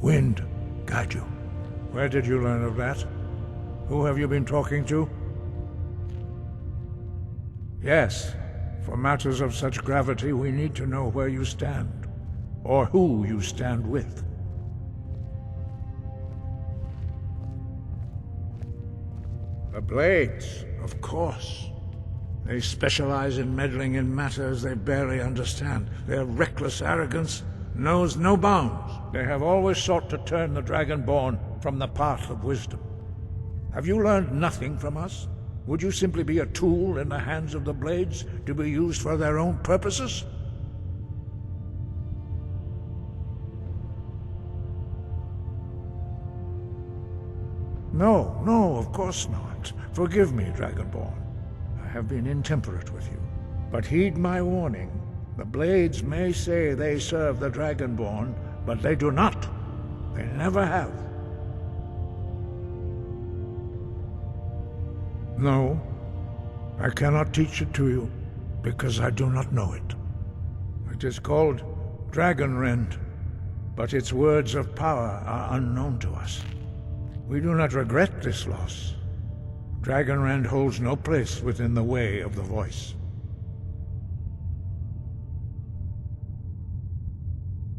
Wind guide you. Where did you learn of that? Who have you been talking to? Yes, for matters of such gravity, we need to know where you stand, or who you stand with. The Blades, of course. They specialize in meddling in matters they barely understand. Their reckless arrogance knows no bounds. They have always sought to turn the Dragonborn from the path of wisdom. Have you learned nothing from us? Would you simply be a tool in the hands of the Blades to be used for their own purposes? No, of course not. Forgive me, Dragonborn. I have been intemperate with you. But heed my warning. The Blades may say they serve the Dragonborn, but they do not. They never have. No, I cannot teach it to you, because I do not know it. It is called Dragonrend, but its words of power are unknown to us. We do not regret this loss. Dragonrend holds no place within the way of the voice.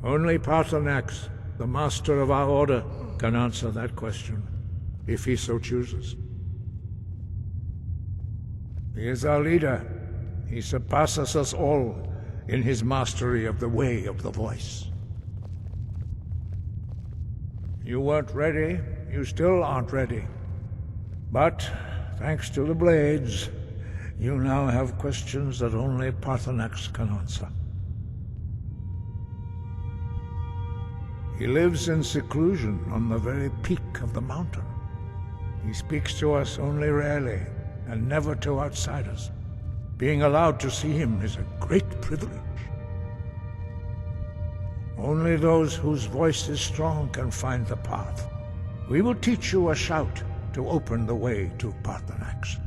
Only Paarthurnax, the master of our order, can answer that question, if he so chooses. He is our leader. He surpasses us all in his mastery of the way of the voice. You weren't ready. You still aren't ready. But, thanks to the Blades, you now have questions that only Paarthurnax can answer. He lives in seclusion on the very peak of the mountain. He speaks to us only rarely, and never to outsiders. Being allowed to see him is a great privilege. Only those whose voice is strong can find the path. We will teach you a shout to open the way to Paarthurnax.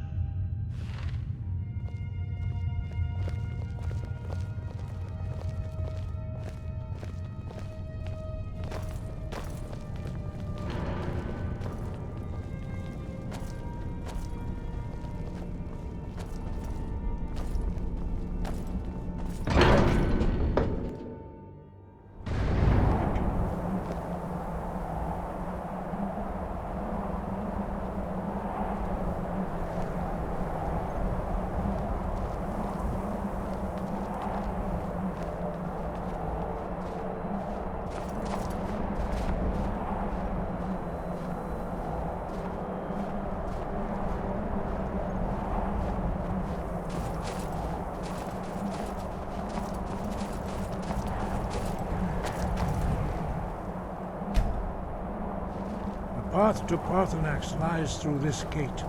The path to Paarthurnax lies through this gate.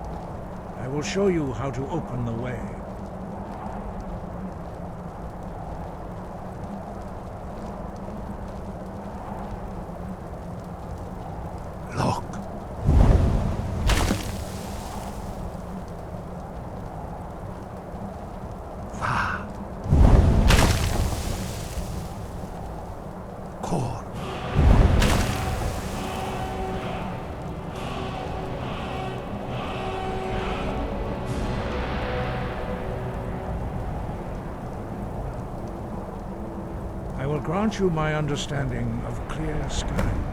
I will show you how to open the way. Look. Va. Kor. I will grant you my understanding of clear Skyrim.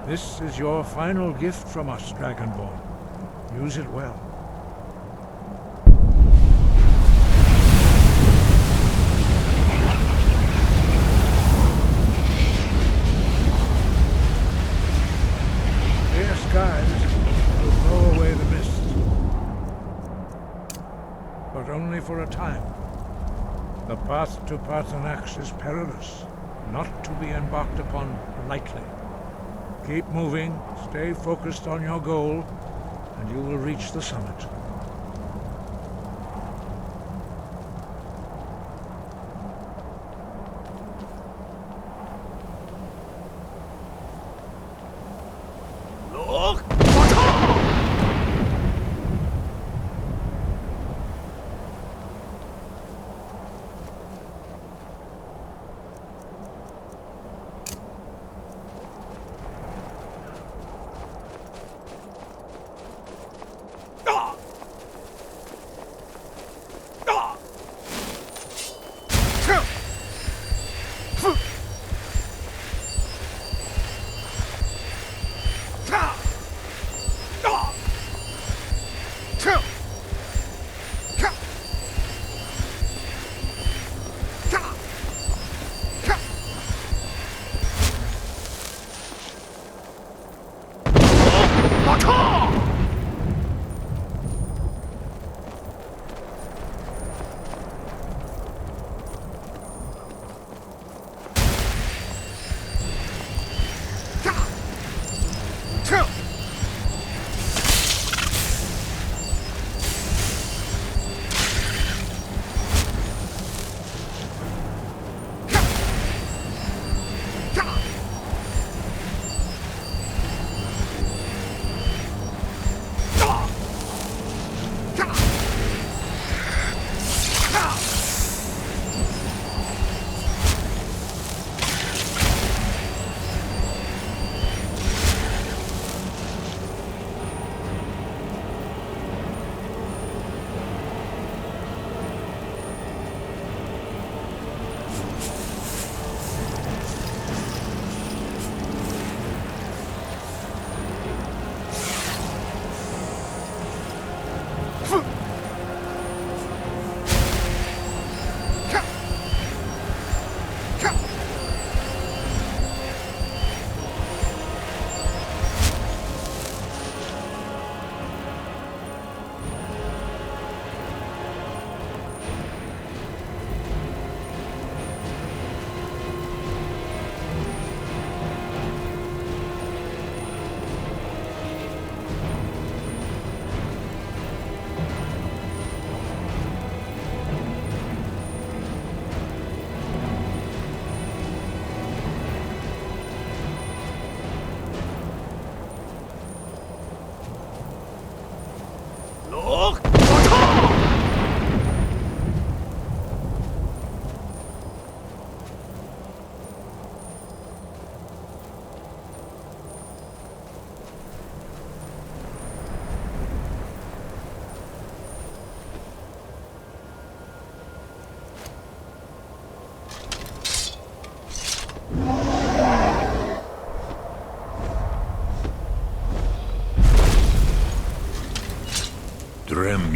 This is your final gift from us, Dragonborn. Use it well. Clear skies will blow away the mist. only for a time. The path to Parthenax is perilous, not to be embarked upon lightly. Keep moving, stay focused on your goal, and you will reach the summit.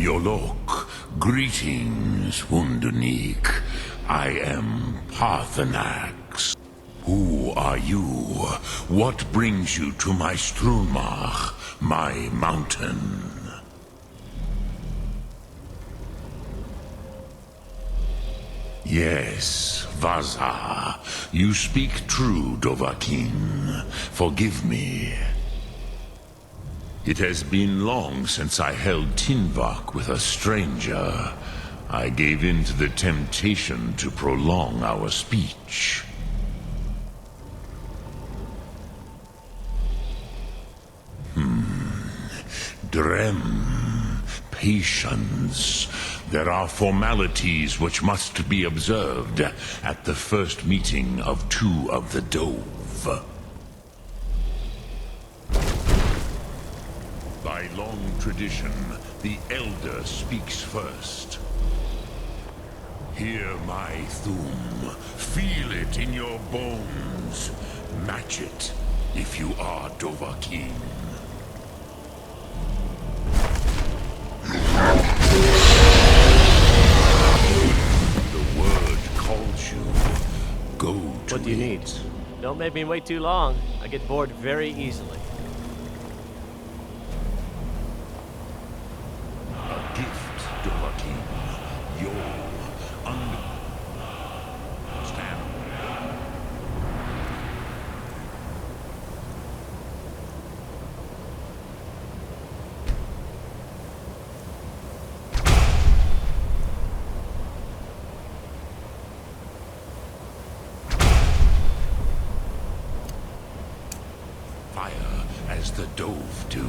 Yolok, greetings, Wundernik. I am Parthenax. Who are you? What brings you to my Strumach, my mountain? Yes, Vaza. You speak true, Dovahkiin. Forgive me. It has been long since I held Tinvak with a stranger. I gave in to the temptation to prolong our speech. Drem. Patience. There are formalities which must be observed at the first meeting of two of the Dove. By long tradition, the Elder speaks first. Hear my Thum. Feel it in your bones. Match it if you are Dovahkiin. The word calls you. Go to What do you need? Don't make me wait too long. I get bored very easily. A gift, Dovahkiin. You'll understand. Fire as the dove do.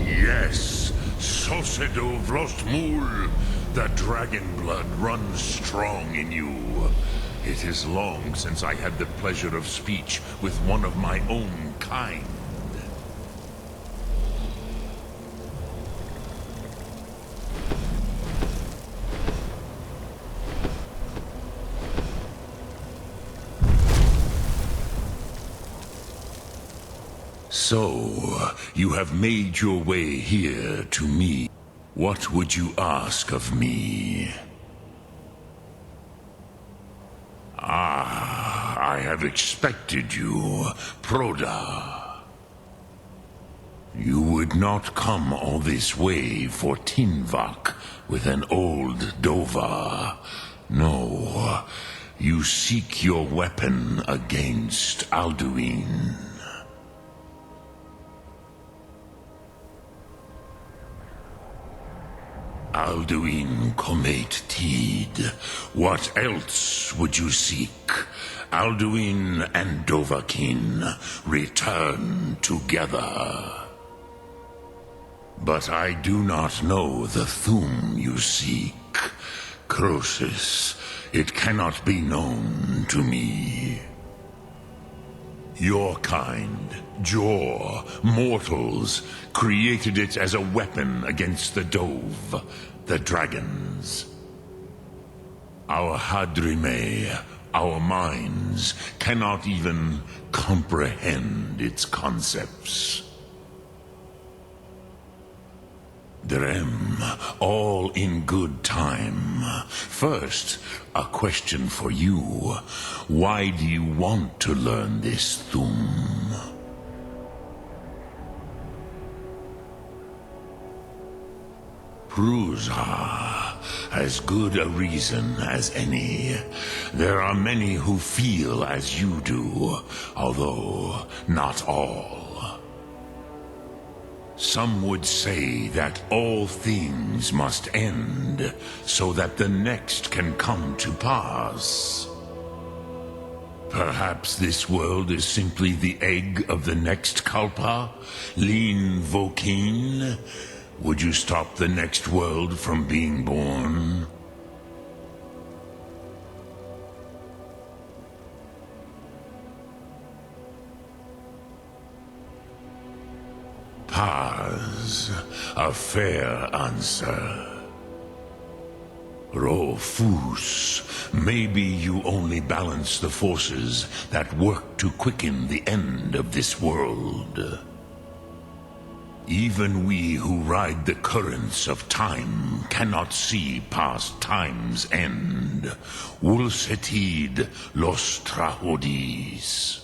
Yes, Sosedo Vrostmul, the dragon blood runs strong in you. It is long since I had the pleasure of speech with one of my own kind. So, you have made your way here to me. What would you ask of me? I have expected you, Proda. You would not come all this way for Tinvak with an old Dova. No, you seek your weapon against Alduin. Alduin Comate Teed. What else would you seek? Alduin and Dovahkiin return together. But I do not know the Thum you seek. Croesus, it cannot be known to me. Your kind, Jor, mortals, created it as a weapon against the Dove, the dragons. Our Hadrime, our minds, cannot even comprehend its concepts. Drem, all in good time. First, a question for you. Why do you want to learn this Thum? Prusa, as good a reason as any. There are many who feel as you do, although not all. Some would say that all things must end, so that the next can come to pass. Perhaps this world is simply the egg of the next Kalpa, Lin Vokin. Would you stop the next world from being born? Paz, a fair answer. Rofus, maybe you only balance the forces that work to quicken the end of this world. Even we who ride the currents of time cannot see past time's end. Wulsetid los trahodis.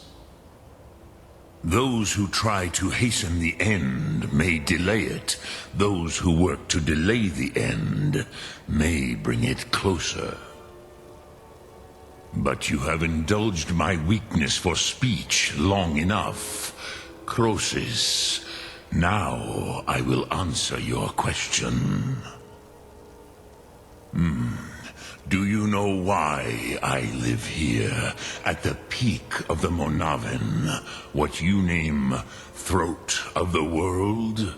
Those who try to hasten the end may delay it. Those who work to delay the end may bring it closer. But you have indulged my weakness for speech long enough. Croesus, now I will answer your question. Do you know why I live here, at the peak of the Monaven, what you name Throat of the World?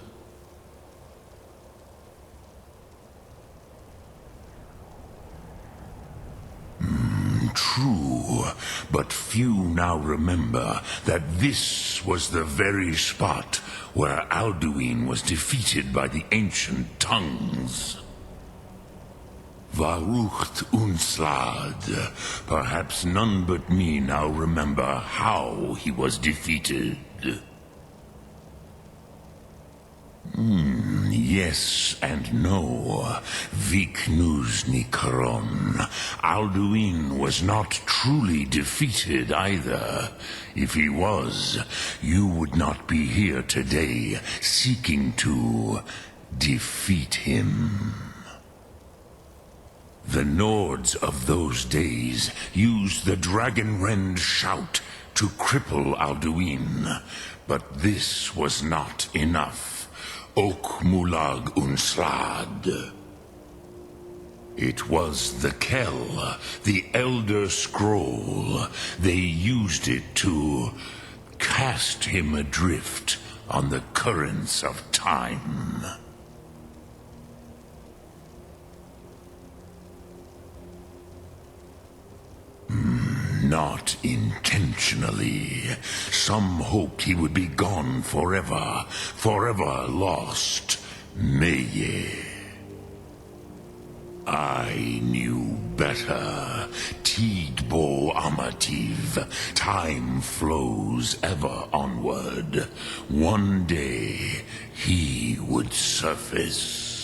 True, but few now remember that this was the very spot where Alduin was defeated by the ancient tongues. Varucht Unslad. Perhaps none but me now remember how he was defeated. Yes and no. Viknuzny Karon. Alduin was not truly defeated either. If he was, you would not be here today seeking to defeat him. The Nords of those days used the Dragonrend shout to cripple Alduin, but this was not enough. Ok Mulag Unslad. It was the Kell, the Elder Scroll. They used it to cast him adrift on the currents of time. Not intentionally. Some hoped he would be gone forever, forever lost. Meye. I knew better. Tidbo Amativ. Time flows ever onward. One day, he would surface.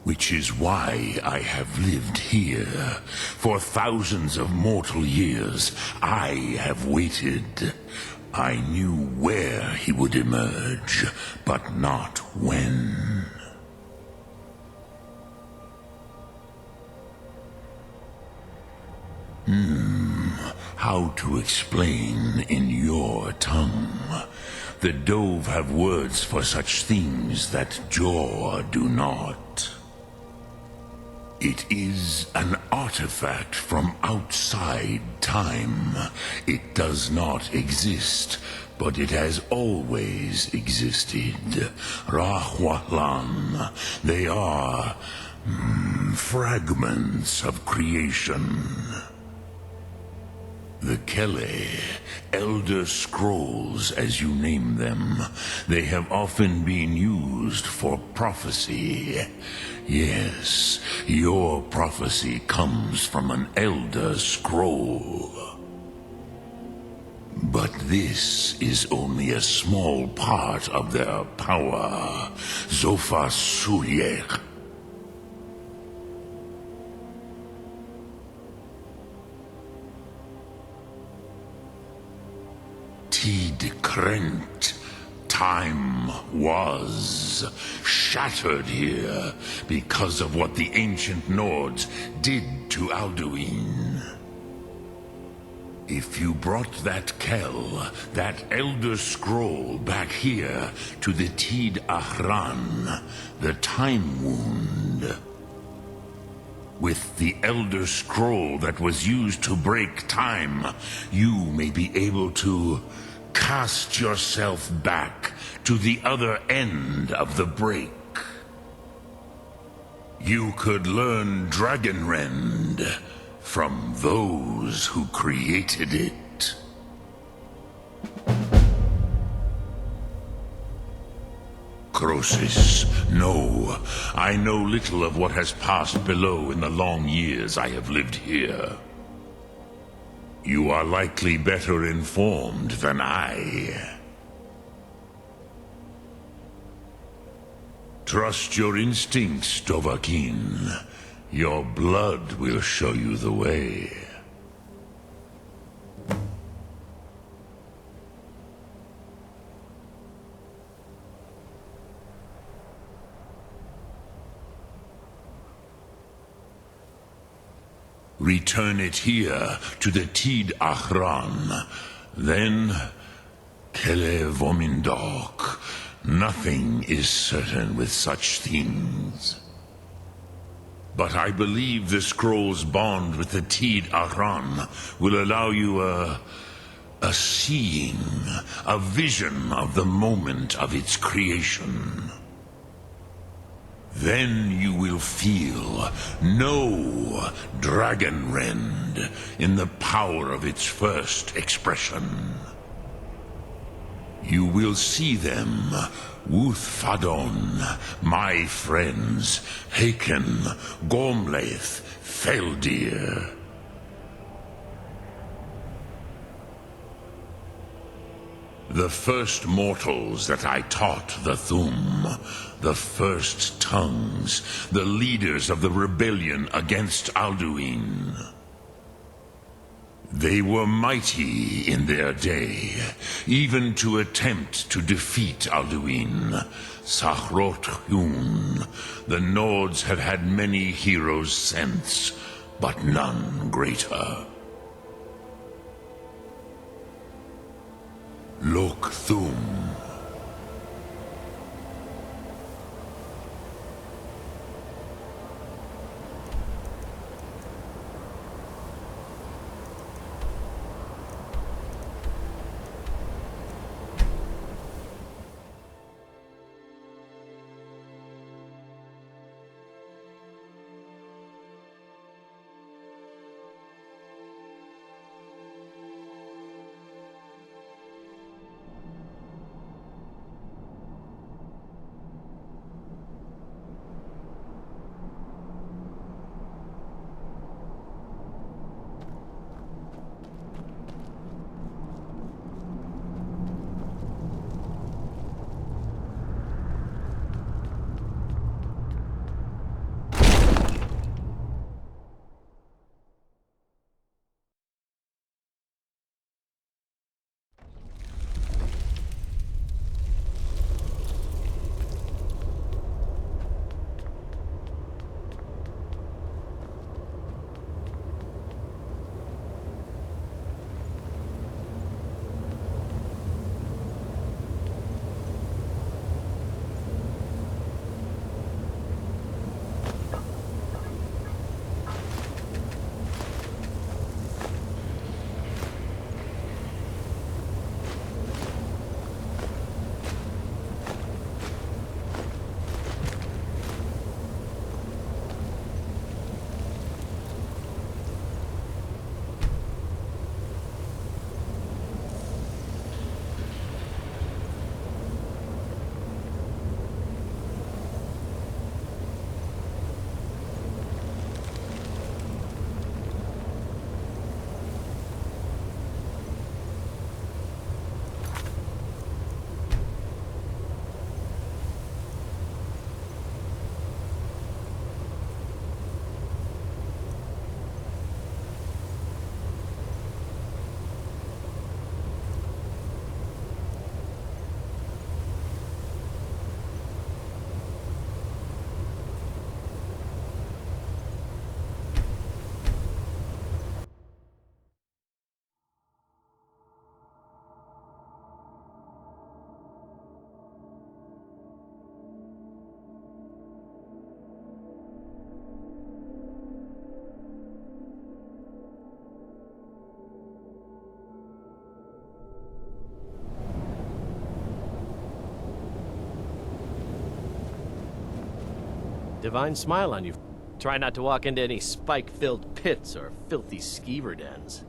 Which is why I have lived here. For thousands of mortal years, I have waited. I knew where he would emerge, but not when. How to explain in your tongue? The Dove have words for such things that Jor do not. It is an artifact from outside time. It does not exist, but it has always existed. Rahwalan. They are fragments of creation. The Kele, Elder Scrolls as you name them, they have often been used for prophecy. Yes, your prophecy comes from an Elder Scroll. But this is only a small part of their power. Zofa Suyek. Tid Krent. Time was shattered here because of what the ancient Nords did to Alduin. If you brought that Kell, that Elder Scroll back here to the Tid Ahran, the Time Wound, with the Elder Scroll that was used to break time, you may be able to cast yourself back to the other end of the break. You could learn Dragonrend from those who created it. Crosis, no. I know little of what has passed below in the long years I have lived here. You are likely better informed than I. Trust your instincts, Dovahkiin. Your blood will show you the way. Return it here to the Tid Ahran. Then, Kele Vomindok. Nothing is certain with such things. But I believe the scroll's bond with the Tid Ahran will allow you a seeing, a vision of the moment of its creation. Then you will feel, know Dragonrend in the power of its first expression. You will see them, Wuthfadon, my friends, Haken, Gormlaith, The first mortals that I taught the Thum, the first tongues, the leaders of the rebellion against Alduin. They were mighty in their day, even to attempt to defeat Alduin. Sakhrot Hyun, the Nords have had many heroes since, but none greater. Lok Thum. Divine smile on you. Try not to walk into any spike-filled pits or filthy skeever dens.